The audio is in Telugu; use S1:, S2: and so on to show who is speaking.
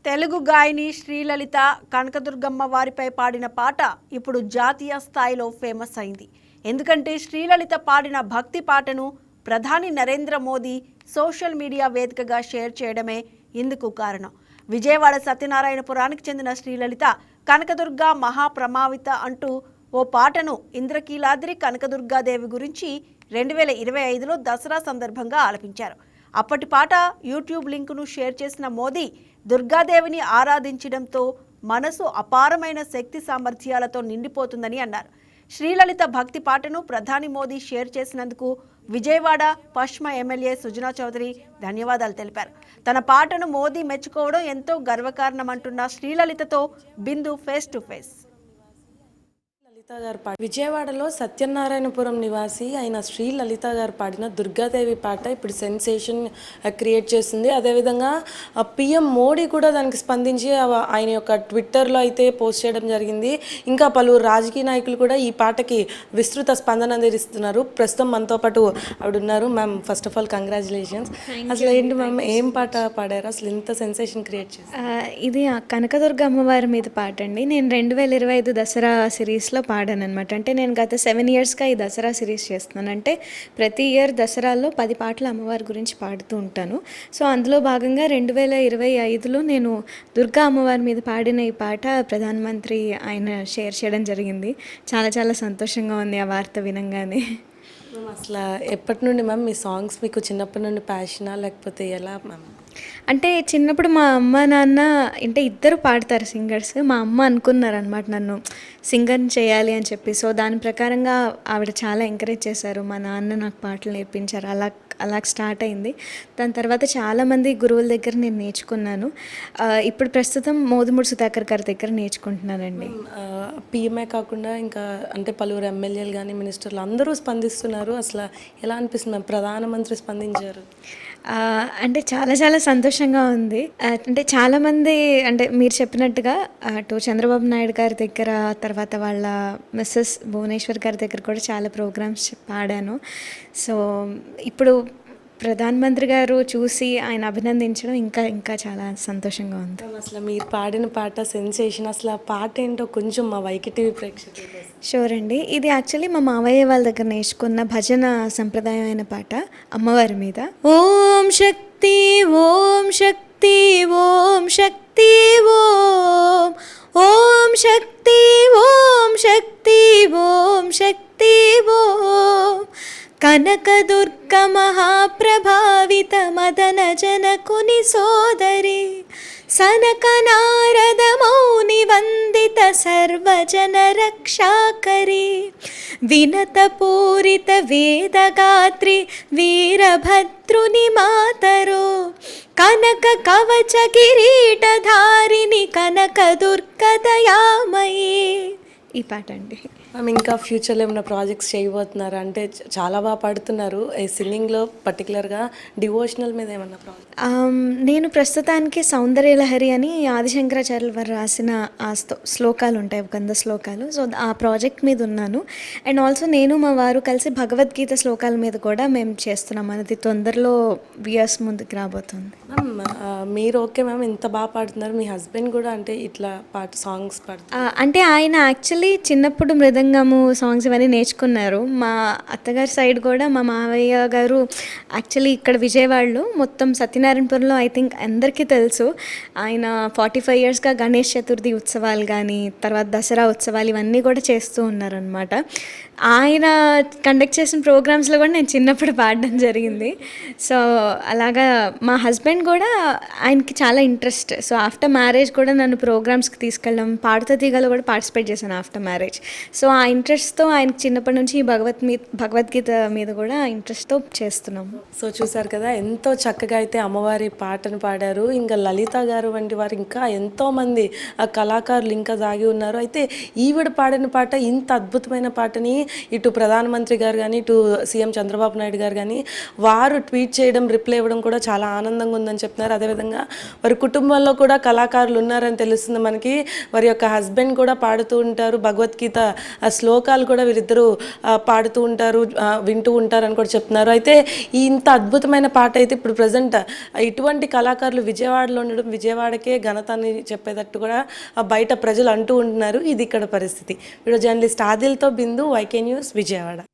S1: తెలుగు గాయని శ్రీలలిత కనకదుర్గమ్మ వారిపై పాడిన పాట ఇప్పుడు జాతీయ స్థాయిలో ఫేమస్ అయింది. ఎందుకంటే శ్రీలలిత పాడిన భక్తి పాటను ప్రధాని నరేంద్ర మోదీ సోషల్ మీడియా వేదికగా షేర్ చేయడమే ఇందుకు కారణం. విజయవాడ సత్యనారాయణపురానికి చెందిన శ్రీలలిత కనకదుర్గ మహాప్రమావిత అంటూ ఓ పాటను ఇంద్రకీలాద్రి కనకదుర్గాదేవి గురించి 2025లో దసరా సందర్భంగా ఆలపించారు. అప్పటి పాట యూట్యూబ్ లింకును షేర్ చేసిన మోదీ దుర్గాదేవిని ఆరాధించడంతో మనసు అపారమైన శక్తి సామర్థ్యాలతో నిండిపోతుందని అన్నారు. శ్రీలలిత భక్తి పాటను ప్రధాని మోదీ షేర్ చేసినందుకు విజయవాడ పశ్చిమ ఎమ్మెల్యే సుజనా చౌదరి ధన్యవాదాలు తెలిపారు. తన పాటను మోదీ మెచ్చుకోవడం ఎంతో గర్వకారణమంటున్న శ్రీలలితతో బిందు ఫేస్ టు ఫేస్.
S2: గారు విజయవాడలో సత్యనారాయణపురం నివాసి అయిన శ్రీ లలిత గారు పాడిన దుర్గాదేవి పాట ఇప్పుడు సెన్సేషన్ క్రియేట్ చేస్తుంది. అదేవిధంగా పిఎం మోడీ కూడా దానికి స్పందించి ఆయన యొక్క ట్విట్టర్లో అయితే పోస్ట్ చేయడం జరిగింది. ఇంకా పలువురు రాజకీయ నాయకులు కూడా ఈ పాటకి విస్తృత స్పందన అందిస్తున్నారు. ప్రస్తుతం మనతో పాటు ఆవిడ ఉన్నారు. Ma'am, first of all congratulations. అసలు ఏంటి మ్యామ్, ఏం పాట పాడారు? అసలు ఇంత సెన్సేషన్ క్రియేట్ చేశారు?
S3: ఇది కనకదుర్గ అమ్మవారి మీద పాట అండి. నేను 2025 దసరా సిరీస్లో పాడాను అనమాట. అంటే నేను గత 7 ఇయర్స్గా ఈ దసరా సిరీస్ చేస్తున్నాను. అంటే ప్రతి ఇయర్ దసరాల్లో 10 పాటలు అమ్మవారి గురించి పాడుతూ ఉంటాను. సో అందులో భాగంగా 2025లో నేను దుర్గా అమ్మవారి మీద పాడిన ఈ పాట ప్రధానమంత్రి ఆయన షేర్ చేయడం జరిగింది. చాలా చాలా సంతోషంగా ఉంది ఆ వార్త వినంగానే.
S2: అసలు ఎప్పటి నుండి మ్యామ్ మీ సాంగ్స్ మీకు చిన్నప్పటి నుండి ప్యాషనా, లేకపోతే ఎలా మ్యామ్?
S3: అంటే చిన్నప్పుడు మా అమ్మ నాన్న అంటే ఇద్దరు పాడతారు సింగర్స్. మా అమ్మ అనుకున్నారనమాట నన్ను సింగర్ చేయాలి అని చెప్పి. సో దాని ప్రకారంగా ఆవిడ చాలా ఎంకరేజ్ చేశారు. మా నాన్న నాకు పాటలు నేర్పించారు. అలా స్టార్ట్ అయింది. దాని తర్వాత చాలామంది గురువుల దగ్గర నేను నేర్చుకున్నాను. ఇప్పుడు ప్రస్తుతం మోదుమూడి సుధాకర్ గారి దగ్గర నేర్చుకుంటున్నానండి.
S2: పిఎంఏ కాకుండా ఇంకా అంటే పలువురు ఎమ్మెల్యేలు కానీ మినిస్టర్లు అందరూ స్పందిస్తున్నారు. అసలు ఎలా అనిపిస్తుంది? ప్రధానమంత్రి స్పందించారు
S3: అంటే చాలా చాలా సంతోషంగా ఉంది. అంటే చాలామంది అంటే మీరు చెప్పినట్టుగా అటు చంద్రబాబు నాయుడు గారి దగ్గర, తర్వాత వాళ్ళ మిస్సెస్ భువనేశ్వర్ గారి దగ్గర కూడా చాలా ప్రోగ్రామ్స్ పాడాను. సో ఇప్పుడు ప్రధానమంత్రి గారు చూసి ఆయన అభినందించడం ఇంకా ఇంకా చాలా సంతోషంగా ఉంది.
S2: అసలు మీరు పాడిన పాట సెన్సేషన్. అసలు ఆ పాట ఏంటో కొంచెం మా వైకిటీవీ ప్రేక్షకులు.
S3: షూర్ అండి. ఇది యాక్చువల్లీ మా మావయ్య వాళ్ళ దగ్గర నేర్చుకున్న భజన సంప్రదాయమైన పాట అమ్మవారి మీద. ఓం శక్తి ఓం శక్తి ఓం శక్తి ఓం ఓం శక్తి ఓం శక్తి ఓం శక్తి ఓం కనకదుర్గ మహాప్రభావిత మదన జనకుని సోదరి సనక నారద మౌని వందిత సర్వజన రక్షాకరి వినత పూరిత వేదగాత్రి వీరభద్రుని మాతరో కనక కవచ కిరీటధారిణి కనక దుర్గ దయామయీ. ఈ పాట అండి.
S2: మ్యామ్, ఇంకా ఫ్యూచర్లో ఏమైనా ప్రాజెక్ట్స్ చేయబోతున్నారు? అంటే చాలా బాగా పాడుతున్నారు. ఈ సింగింగ్లో పర్టికులర్గా డివోషనల్ మీద ఏమన్నా ప్రాజెక్ట్?
S3: నేను ప్రస్తుతానికి సౌందర్యలహరి అని ఆదిశంకరాచార్యులు వారు రాసిన ఆ శ్లోకాలు ఉంటాయి, 100 శ్లోకాలు. సో ఆ ప్రాజెక్ట్ మీద ఉన్నాను. అండ్ ఆల్సో నేను మా వారు కలిసి భగవద్గీత శ్లోకాల మీద కూడా మేము చేస్తున్నాం. అది తొందరలో వ్యూయర్స్ ముందుకు రాబోతుంది.
S2: మ్యామ్, మీరు ఓకే మ్యామ్, ఇంత బాగా పాడుతున్నారు. మీ హస్బెండ్ కూడా అంటే ఇట్లా సాంగ్స్ పాడుతున్నారు?
S3: అంటే ఆయన యాక్చువల్లీ చిన్నప్పుడు మృదంగము సాంగ్స్ ఇవన్నీ నేర్చుకున్నారు. మా అత్తగారి సైడ్ కూడా మా మావయ్య గారు యాక్చువల్లీ ఇక్కడ విజయవాడలో మొత్తం సత్యనారాయణపురంలో ఐ థింక్ అందరికీ తెలుసు, ఆయన 45 ఇయర్స్గా గణేష్ చతుర్థి ఉత్సవాలు కానీ తర్వాత దసరా ఉత్సవాలు ఇవన్నీ కూడా చేస్తూ ఉన్నారనమాట. ఆయన కండక్ట్ చేసిన ప్రోగ్రామ్స్లో కూడా నేను చిన్నప్పుడు పాడడం జరిగింది. సో అలాగా మా హస్బెండ్ కూడా ఆయనకి చాలా ఇంట్రెస్ట్. సో ఆఫ్టర్ మ్యారేజ్ కూడా నన్ను ప్రోగ్రామ్స్కి తీసుకెళ్ళడం, పాడుతా తీగలో కూడా పార్టిసిపేట్ చేశాను ఆఫ్టర్ మ్యారేజ్. సో ఆ ఇంట్రెస్ట్తో ఆయనకి చిన్నప్పటి నుంచి భగవద్గీత మీద కూడా ఇంట్రెస్ట్తో చేస్తున్నాము.
S2: సో చూసారు కదా, ఎంతో చక్కగా అయితే అమ్మవారి పాటను పాడారు. ఇంకా లలిత గారు వంటి వారు ఇంకా ఎంతోమంది కళాకారులు ఇంకా దాగి ఉన్నారు. అయితే ఈవిడ పాడిన పాట, ఇంత అద్భుతమైన పాటని ఇటు ప్రధానమంత్రి గారు కానీ ఇటు సీఎం చంద్రబాబు నాయుడు గారు కానీ వారు ట్వీట్ చేయడం, రిప్లై ఇవ్వడం కూడా చాలా ఆనందంగా ఉందని చెప్తున్నారు. అదేవిధంగా వారి కుటుంబంలో కూడా కళాకారులు ఉన్నారని తెలుస్తుంది మనకి. వారి యొక్క హస్బెండ్ కూడా పాడుతూ ఉంటారు, భగవద్గీత శ్లోకాలు కూడా వీరిద్దరూ పాడుతూ ఉంటారు, వింటూ ఉంటారు అని కూడా చెప్తున్నారు. అయితే ఇంత అద్భుతమైన పాట అయితే ఇప్పుడు ప్రజెంట్ ఇటువంటి కళాకారులు విజయవాడలో ఉండడం, విజయవాడకే ఘనత అని చెప్పేటట్టు కూడా బయట ప్రజలు అంటూ ఉంటున్నారు. ఇది ఇక్కడ పరిస్థితి. వీడియో జర్నలిస్ట్ ఆదిల్తో బిందు, వైకే న్యూస్, విజయవాడ.